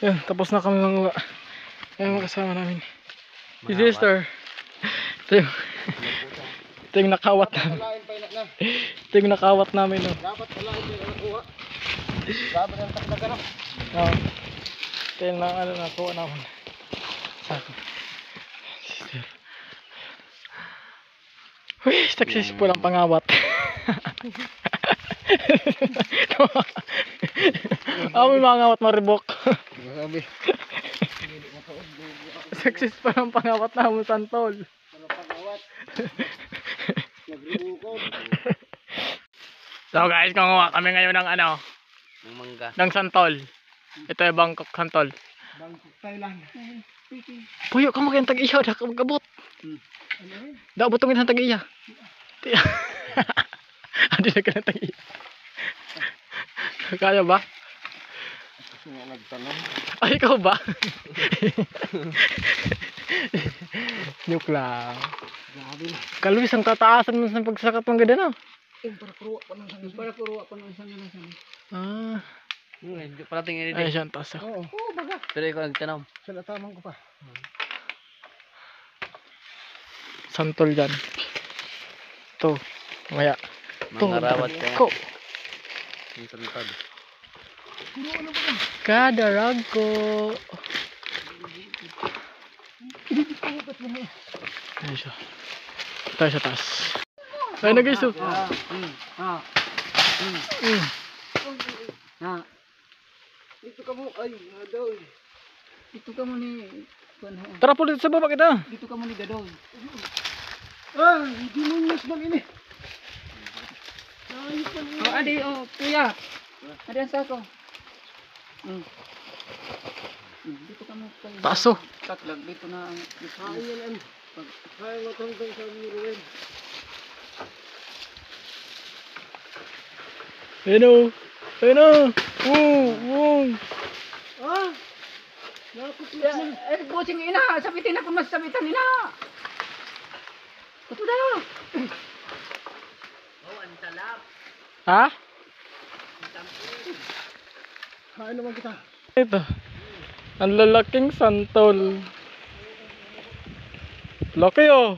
Yan, tapos na kami manguha. Ayan mga kasama namin. Si sister. Ito yung nakawat namin. Ito yung nakawat namin. No? Dapat palain yung nakuha. Grabe ng takdagan. Ito yung nakuha namin. Sako. Sister. Uy, successful ang pangawat. Ako may mangawat maribok. Grabe. Successful ang pangawat namin santol. So guys, kumuha kami ngayon ng ano? Ng mangga. Ng santol. Ito yung Bangkok santol. Bangkok, Thailand. Puyo ka mo kayong tag-iya, dah ka magabot. Dah butungin sa tag-iya. Adi na ka ng tag-iya. Kaya ba? Kasi nga nagtanong. Ay, ikaw ba? Joke lang. Grabe. Kalwis ang tataasan mo sa pagsakat ng ganda na. Para kuruwa pa ng isang. Para kuruwa pa ng isang. Ah. Parating ini Ay, siya ang taas. Oo. Oo, baga. Pero ikaw nagtanong. Sa natamang ko pa. Santol dyan. Ito. Maya. Mangarawat ka. Ko. Yung santol. Kadarag ko. Ayun siya. Tayo sa taas. Ay, nag-isip. Dito ka mo. Ay, Dadoy. Dito ka mo ni... Tara po dito sa baba kita. Dito ka mo ni Dadoy. Ay, hindi mo nyos ng ini. Oh, adi, oh, kuya. Adi ang sako. Dito ka mo kayo. Taso. Taklag, dito na ang... Ay, yan. Kaya matanggang sa Ruel. Ayun o. Ayun o. Woo. Ah! Eh, busing ina, sabitin ako mas sabitan ina. Ito daw. Ha? Kain naman kita. Ito. Ang lalaking santol. Laki oh.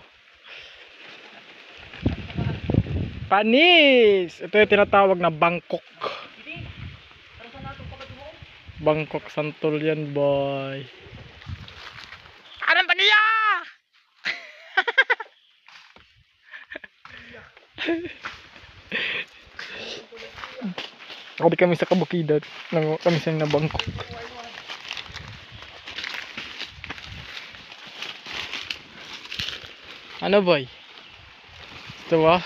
Panis! Ito yung tinatawag na Bangkok. Bangkok santol yan, boy. Anong tagiya? Kami kami sa kabukidan. Kami sa na Bangkok. Ano boy? Ito ba?